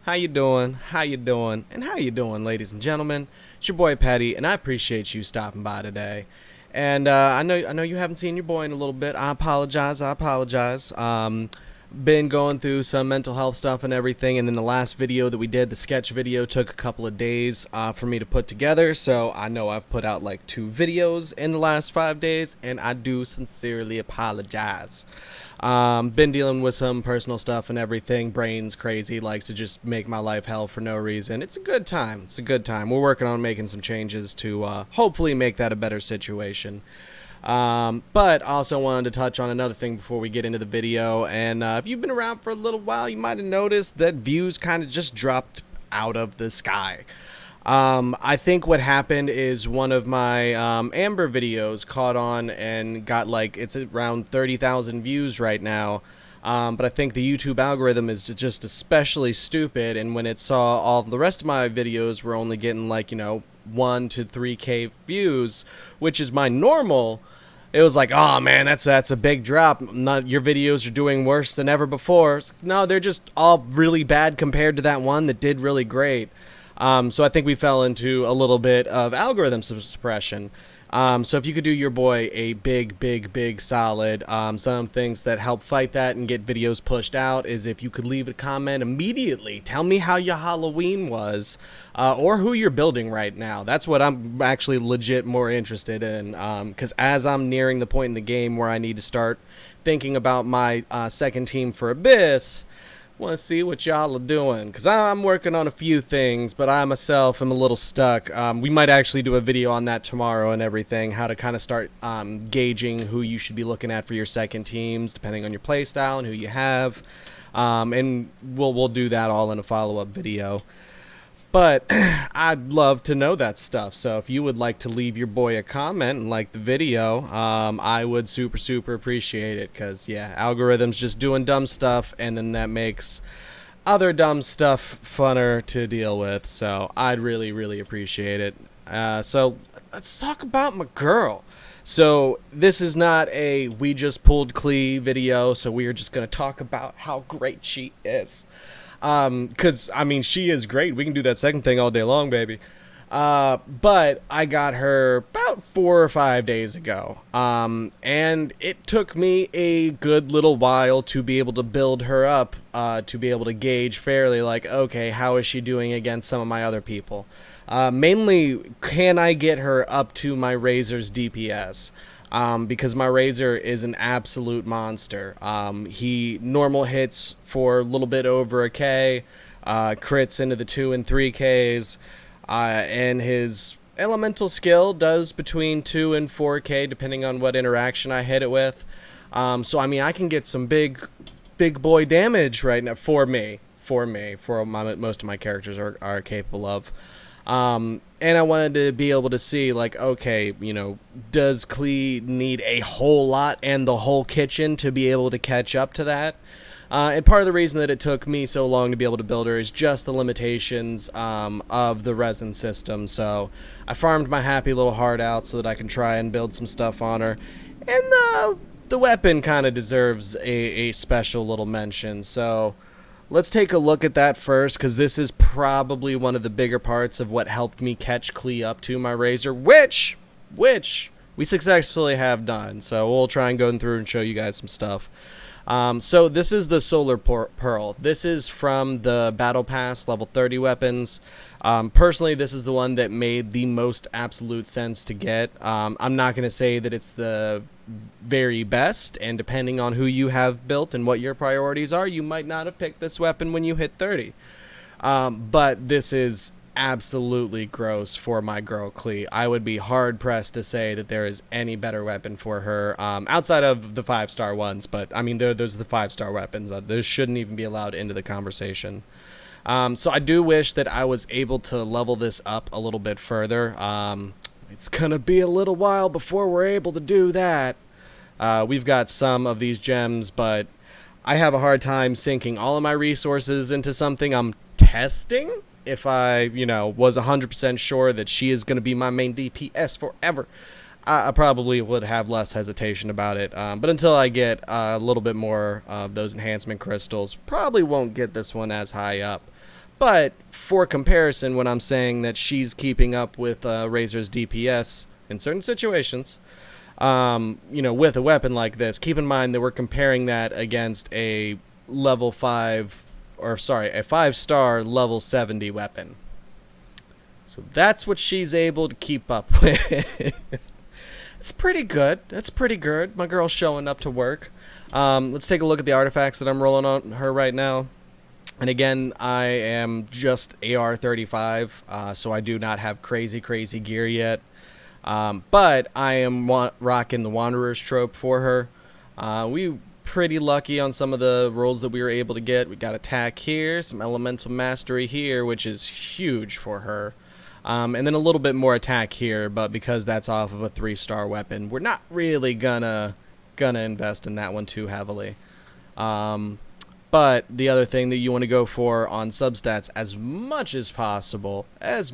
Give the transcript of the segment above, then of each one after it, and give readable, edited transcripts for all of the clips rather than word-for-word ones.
How you doing? How you doing? And how you doing, ladies and gentlemen? It's your boy Petty, and I appreciate you stopping by today. And I know you haven't seen your boy in a little bit. I apologize. I apologize. Been going through some mental health stuff and everything, and then the last video that we did, the sketch video, took a couple of days for me to put together. So I know I've put out like 2 videos in the last 5 days, and I do sincerely apologize. Been dealing with some personal stuff and everything. Brain's crazy, likes to just make my life hell for no reason. It's a good time. It's a good time. We're working on making some changes to hopefully make that a better situation. But also wanted to touch on another thing before we get into the video. And if you've been around for a little while, you might have noticed that views kind of just dropped out of the sky. I think what happened is one of my Amber videos caught on and got it's around 30,000 views right now. But I think the YouTube algorithm is just especially stupid, and when it saw all the rest of my videos were only getting 1 to 3K views, which is my normal, it was like, oh man, that's a big drop. Your videos are doing worse than ever before. No, they're just all really bad compared to that one that did really great. So I think we fell into a little bit of algorithm suppression. So if you could do your boy a big solid, some things that help fight that and get videos pushed out is if you could leave a comment immediately. Tell me how your Halloween was, or who you're building right now. That's what I'm actually legit more interested in, because as I'm nearing the point in the game where I need to start thinking about my second team for Abyss, want to see what y'all are doing, because I'm working on a few things, but I myself am a little stuck. We might actually do a video on that tomorrow and everything, how to kind of start gauging who you should be looking at for your second teams, depending on your playstyle and who you have. And we'll do that all in a follow-up video. But I'd love to know that stuff, so if you would like to leave your boy a comment and like the video, I would super appreciate it, because yeah, algorithms just doing dumb stuff, and then that makes other dumb stuff funner to deal with, so I'd really appreciate it. So let's talk about my girl. So this is not a we just pulled Klee video, so we are just going to talk about how great she is. Cause I mean, she is great. We can do that second thing all day long, baby. But I got her about 4 or 5 days ago. And it took me a good little while to be able to build her up, to be able to gauge fairly, okay, how is she doing against some of my other people? Mainly, can I get her up to my Razor's DPS? Because my Razor is an absolute monster. He normal hits for a little bit over a K, crits into the 2 and 3Ks, and his elemental skill does between 2 and 4K depending on what interaction I hit it with. So I mean, I can get some big boy damage right now for most of my characters are capable of. And I wanted to be able to see, okay, does Klee need a whole lot and the whole kitchen to be able to catch up to that? And part of the reason that it took me so long to be able to build her is just the limitations of the resin system. So I farmed my happy little heart out so that I can try and build some stuff on her. And the weapon kind of deserves a special little mention. So let's take a look at that first, because this is probably one of the bigger parts of what helped me catch Klee up to my Razor, which we successfully have done. So we'll try and go through and show you guys some stuff. So this is the Solar Pearl. This is from the Battle Pass level 30 weapons. Personally, this is the one that made the most absolute sense to get. I'm not going to say that it's the very best, and depending on who you have built and what your priorities are, you might not have picked this weapon when you hit 30. But this is absolutely gross for my girl Klee. I would be hard pressed to say that there is any better weapon for her outside of the 5-star ones, but I mean, those are the 5-star weapons. Those shouldn't even be allowed into the conversation. So I do wish that I was able to level this up a little bit further. It's gonna be a little while before we're able to do that. We've got some of these gems, but I have a hard time sinking all of my resources into something I'm testing. If I, was 100% sure that she is going to be my main DPS forever, I probably would have less hesitation about it. But until I get a little bit more of those enhancement crystals, probably won't get this one as high up. But for comparison, when I'm saying that she's keeping up with Razor's DPS in certain situations, with a weapon like this, keep in mind that we're comparing that against a level 5, a 5-star level 70 weapon. So that's what she's able to keep up with. It's pretty good. That's pretty good. My girl's showing up to work. Let's take a look at the artifacts that I'm rolling on her right now. And again, I am just AR-35, so I do not have crazy gear yet. But I am rocking the Wanderer's trope for her. We pretty lucky on some of the rolls that we were able to get. We got attack here, some elemental mastery here, which is huge for her. And then a little bit more attack here, but because that's off of a 3-star weapon, we're not really gonna invest in that one too heavily. But the other thing that you want to go for on substats as much as possible, is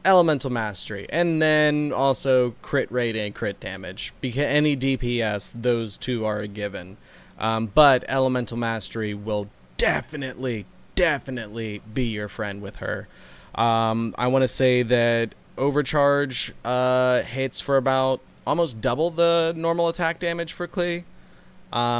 elemental mastery, and then also crit rate and crit damage. Because any DPS, those two are a given. But elemental mastery will definitely be your friend with her. I want to say that overcharge hits for about almost double the normal attack damage for Klee.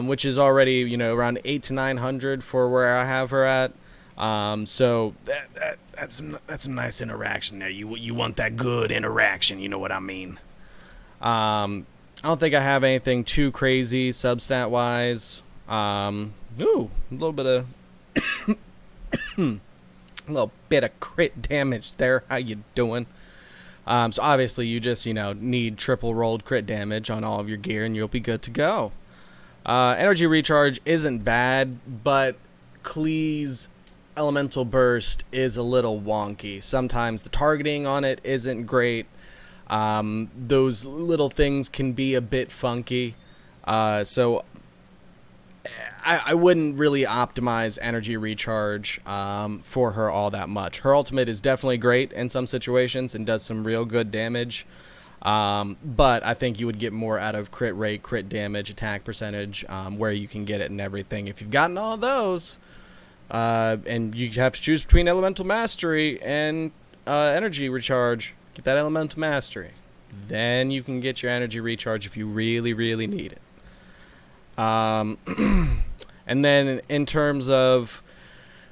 Which is already, around 800 to 900 for where I have her at. So that's some nice interaction there. You want that good interaction, you know what I mean. I don't think I have anything too crazy substat wise. A little bit of a little bit of crit damage there. How you doing? So obviously you just need triple rolled crit damage on all of your gear and you'll be good to go. Energy recharge isn't bad, but Klee's elemental burst is a little wonky. Sometimes the targeting on it isn't great. Those little things can be a bit funky. So I wouldn't really optimize energy recharge for her all that much. Her ultimate is definitely great in some situations and does some real good damage. But I think you would get more out of crit rate, crit damage, attack percentage, where you can get it and everything. If you've gotten all those, and you have to choose between elemental mastery and energy recharge, get that elemental mastery. Then you can get your energy recharge if you really need it. And then in terms of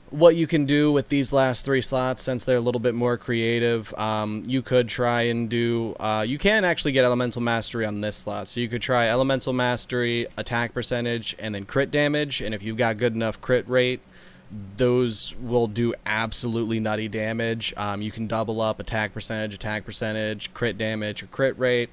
what you can do with these last 3 slots, since they're a little bit more creative, you could try and do, you can actually get elemental mastery on this slot. So you could try elemental mastery, attack percentage, and then crit damage. And if you've got good enough crit rate, those will do absolutely nutty damage. You can double up attack percentage, crit damage, or crit rate.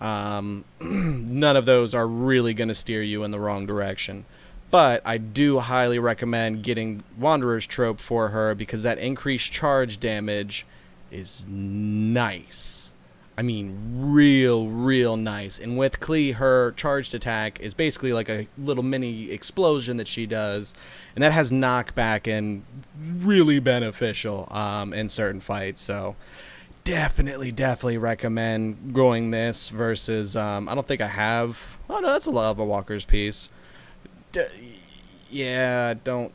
None of those are really going to steer you in the wrong direction. But I do highly recommend getting Wanderer's Trope for her because that increased charge damage is nice. I mean, real nice. And with Klee, her charged attack is basically like a little mini explosion that she does. And that has knockback and really beneficial in certain fights. So definitely recommend going this versus, I don't think I have. Oh no, that's a Lava Walker's piece. Yeah, don't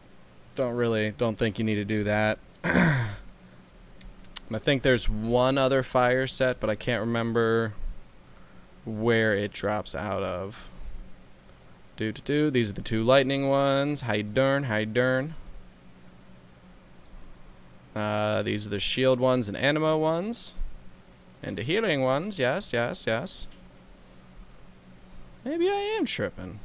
think you need to do that. I think there's one other fire set, but I can't remember where it drops out of. These are the 2 lightning ones. How you doing? These are the shield ones and animo ones. And the healing ones. Yes. Maybe I am tripping.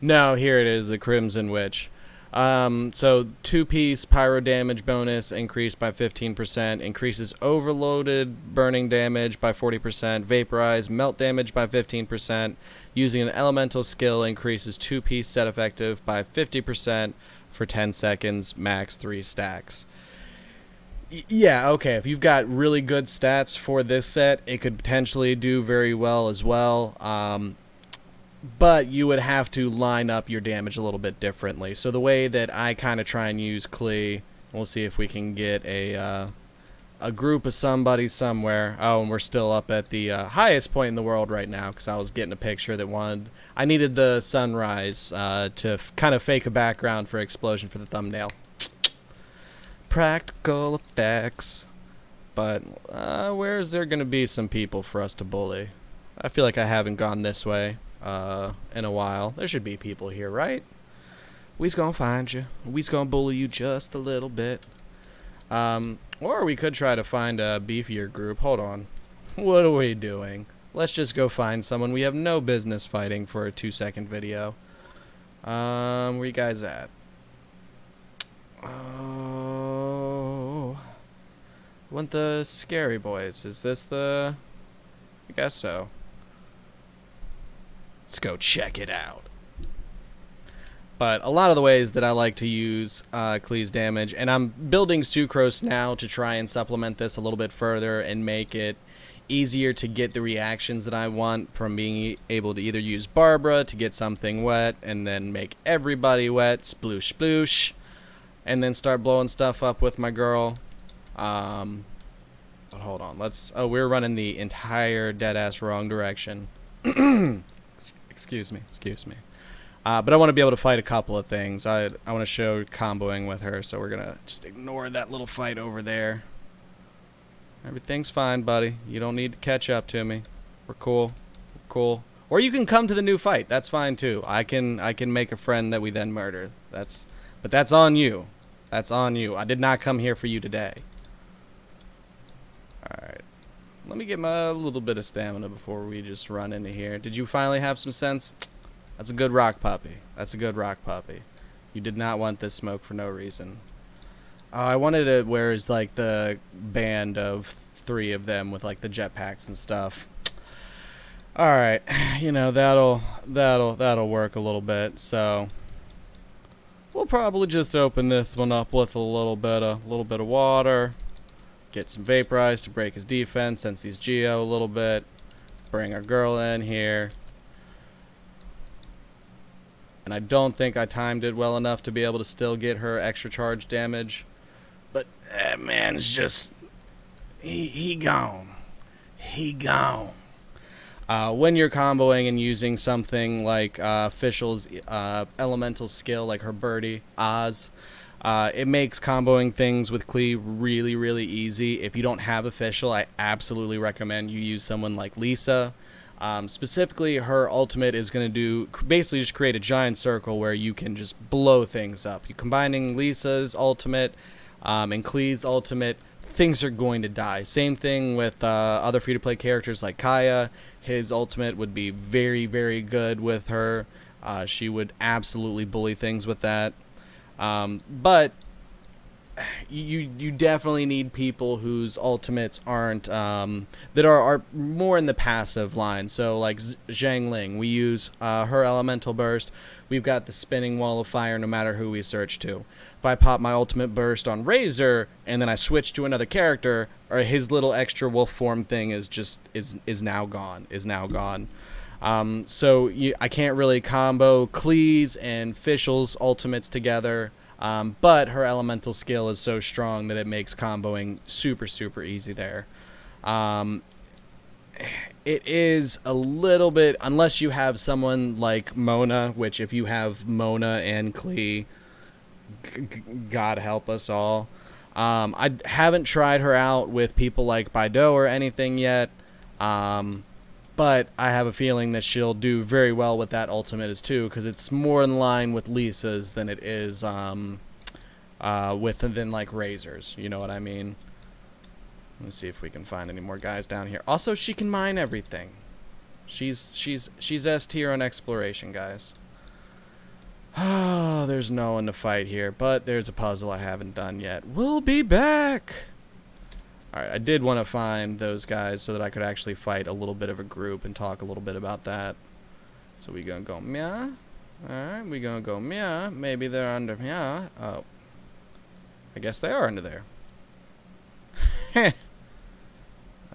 No, here it is, the Crimson Witch. So 2-piece pyro damage bonus increased by 15%, increases overloaded burning damage by 40%, vaporize melt damage by 15%, using an elemental skill increases 2-piece set effective by 50% for 10 seconds, max 3 stacks. Yeah, okay, if you've got really good stats for this set, it could potentially do very well as well. But you would have to line up your damage a little bit differently. So the way that I kind of try and use Klee, we'll see if we can get a a group of somebody somewhere. Oh, and we're still up at the highest point in the world right now because I was getting a picture that wanted. I needed the sunrise to kind of fake a background for explosion for the thumbnail. Practical effects. But where is there going to be some people for us to bully? I feel like I haven't gone this way in a while. There should be people here, right? We's gonna find you. We's gonna bully you just a little bit. Or we could try to find a beefier group. Hold on. What are we doing? Let's just go find someone we have no business fighting for a 2-second video. Where you guys at? Oh. Want the scary boys. Is this the... I guess so. Let's go check it out. But a lot of the ways that I like to use Klee's damage, and I'm building Sucrose now to try and supplement this a little bit further and make it easier to get the reactions that I want from being able to either use Barbara to get something wet and then make everybody wet, sploosh sploosh, and then start blowing stuff up with my girl. But hold on, we're running the entire dead-ass wrong direction. Excuse me. But I want to be able to fight a couple of things. I want to show comboing with her, so we're going to just ignore that little fight over there. Everything's fine, buddy. You don't need to catch up to me. We're cool. We're cool. Or you can come to the new fight. That's fine, too. I can make a friend that we then murder. But that's on you. That's on you. I did not come here for you today. Alright. Let me get my little bit of stamina before we just run into here. Did you finally have some sense? That's a good rock puppy. That's a good rock puppy. You did not want this smoke for no reason. Oh, I wanted it where it's like the band of 3 of them with like the jetpacks and stuff. Alright, you know, that'll work a little bit, so we'll probably just open this one up with a little bit of water. Get some vaporize to break his defense since he's Geo a little bit. Bring our girl in here. And I don't think I timed it well enough to be able to still get her extra charge damage. But that man's just... He gone. He gone. When you're comboing and using something like Fischl's elemental skill, like her birdie, Oz, it makes comboing things with Klee really, really easy. If you don't have a Fischl, I absolutely recommend you use someone like Lisa. Specifically, her ultimate is going to do basically just create a giant circle where you can just blow things up. You combining Lisa's ultimate and Klee's ultimate, things are going to die. Same thing with other free-to-play characters like Kaya. His ultimate would be very, very good with her. She would absolutely bully things with that. But you definitely need people whose ultimates aren't that are more in the passive line. So like Zhang Ling, we use her elemental burst. We've got the spinning wall of fire no matter who we search to. If I pop my ultimate burst on Razor and then I switch to another character, or his little extra wolf form thing is now gone. So I can't really combo Klee's and Fischl's ultimates together. But her elemental skill is so strong that it makes comboing super, super easy there. It is a little bit, unless you have someone like Mona, which if you have Mona and Klee, God help us all. I haven't tried her out with people like Baido or anything yet. But I have a feeling that she'll do very well with that ultimate as too, because it's more in line with Lisa's than it is than like Razor's. You know what I mean? Let's see if we can find any more guys down here. Also, she can mine everything. She's S tier on exploration, guys. Oh, there's no one to fight here, but there's a puzzle I haven't done yet. We'll be back. Alright, I did want to find those guys so that I could actually fight a little bit of a group and talk a little bit about that. So we gonna go meow. Alright, we gonna go meow. Maybe they're under meow. Oh. I guess they are under there. Heh.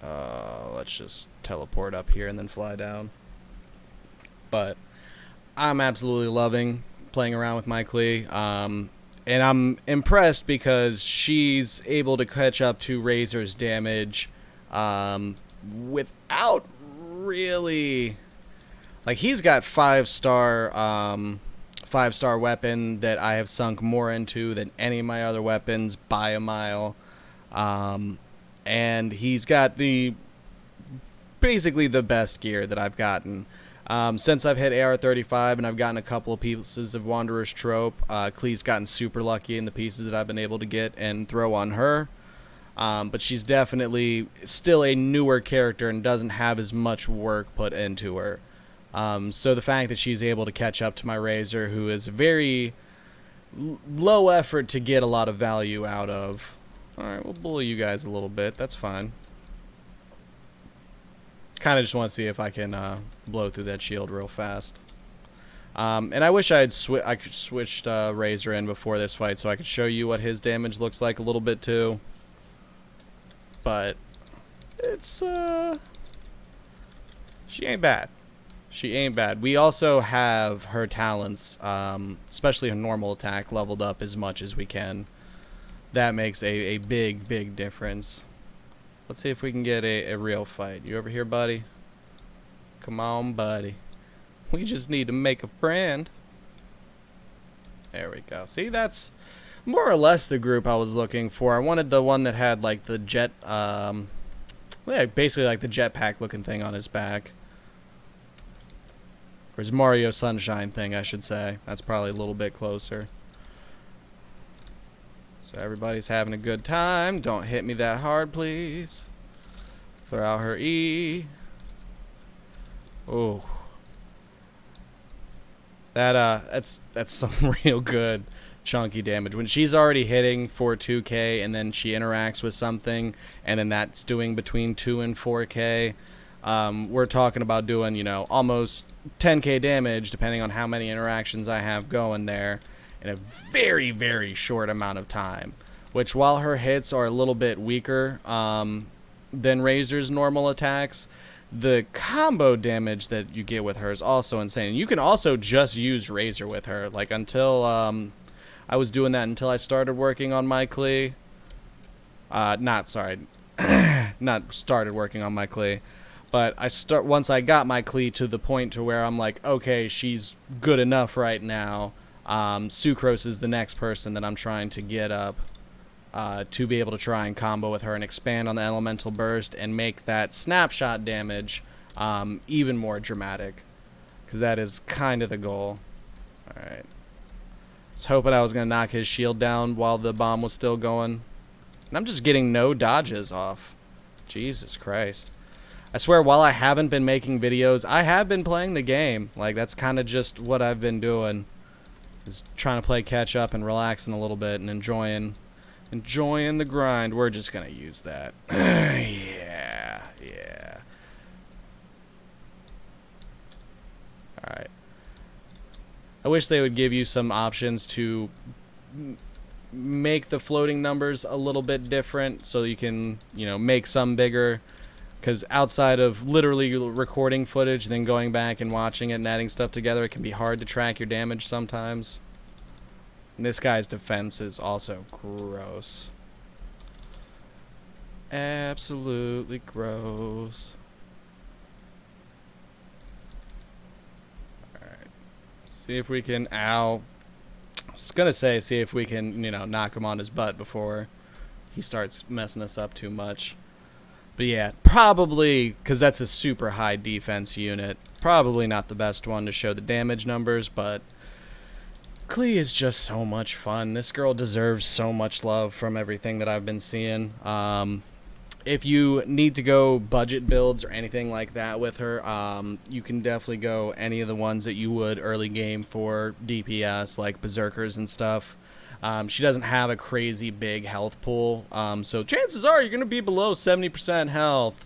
Let's just teleport up here and then fly down. But I'm absolutely loving playing around with my Klee. And I'm impressed because she's able to catch up to Razor's damage without really... Like, he's got 5-star 5-star weapon that I have sunk more into than any of my other weapons by a mile. And he's got basically the best gear that I've gotten. Since I've hit AR-35 and I've gotten a couple of pieces of Wanderer's Trope, Klee's gotten super lucky in the pieces that I've been able to get and throw on her. But she's definitely still a newer character and doesn't have as much work put into her. So the fact that she's able to catch up to my Razor, who is very low effort to get a lot of value out of. Alright, we'll bully you guys a little bit. That's fine. Kind of just want to see if I can blow through that shield real fast. And I wish I could switched Razor in before this fight so I could show you what his damage looks like a little bit too. But it's she ain't bad. She ain't bad. We also have her talents, especially her normal attack, leveled up as much as we can. That makes a big, big difference. Let's see if we can get a real fight. You over here, buddy? Come on, buddy. We just need to make a friend. There we go. See, that's more or less the group I was looking for. I wanted the one that had, like, the jet, yeah, basically like the jetpack looking thing on his back. Or his Mario Sunshine thing, I should say. That's probably a little bit closer. So everybody's having a good time. Don't hit me that hard, please. Throw out her E. Oh. That's some real good chunky damage. When she's already hitting for 2k and then she interacts with something and then that's doing between 2 and 4k, we're talking about doing, you know, almost 10k damage depending on how many interactions I have going there in a very, very short amount of time. Which, while her hits are a little bit weaker than Razor's normal attacks, the combo damage that you get with her is also insane. You can also just use Razor with her. Like, until I was doing that until I started working on my Klee. Not started working on my Klee. But once I got my Klee to the point to where I'm like, okay, she's good enough right now. Sucrose is the next person that I'm trying to get up to be able to try and combo with her and expand on the elemental burst and make that snapshot damage even more dramatic, because that is kind of the goal. Alright. I was hoping I was going to knock his shield down while the bomb was still going. And I'm just getting no dodges off. Jesus Christ. I swear, while I haven't been making videos, I have been playing the game. Like, that's kind of just what I've been doing. Is trying to play catch up and relaxing a little bit and enjoying the grind. We're just gonna use that. yeah. Alright. I wish they would give you some options to make the floating numbers a little bit different so you can, you know, make some bigger. Because outside of literally recording footage, then going back and watching it and adding stuff together, it can be hard to track your damage sometimes. And this guy's defense is also gross. Absolutely gross. Alright. See if we can... Ow. I was going to say, see if we can, you know, knock him on his butt before he starts messing us up too much. But yeah, probably, because that's a super high defense unit, probably not the best one to show the damage numbers, but Klee is just so much fun. This girl deserves so much love from everything that I've been seeing. If you need to go budget builds or anything like that with her, you can definitely go any of the ones that you would early game for DPS, like Berserkers and stuff. She doesn't have a crazy big health pool, so chances are you're going to be below 70% health.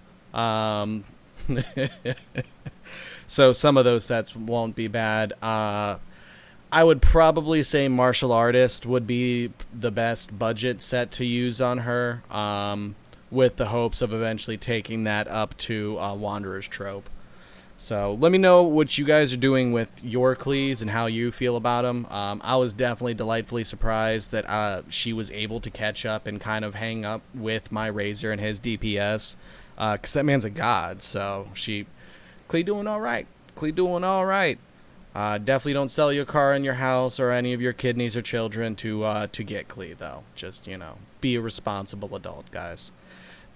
So some of those sets won't be bad. I would probably say Martial Artist would be the best budget set to use on her, with the hopes of eventually taking that up to Wanderer's Trope. So let me know what you guys are doing with your Clees and how you feel about them. I was definitely delightfully surprised that she was able to catch up and kind of hang up with my Razor and his DPS, because that man's a god. So Klee doing all right. Klee doing all right. Definitely don't sell your car and your house or any of your kidneys or children to get Klee, though. Just, be a responsible adult, guys.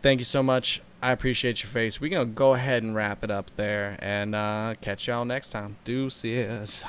Thank you so much. I appreciate your face. We're going to go ahead and wrap it up there and catch y'all next time. Deuces.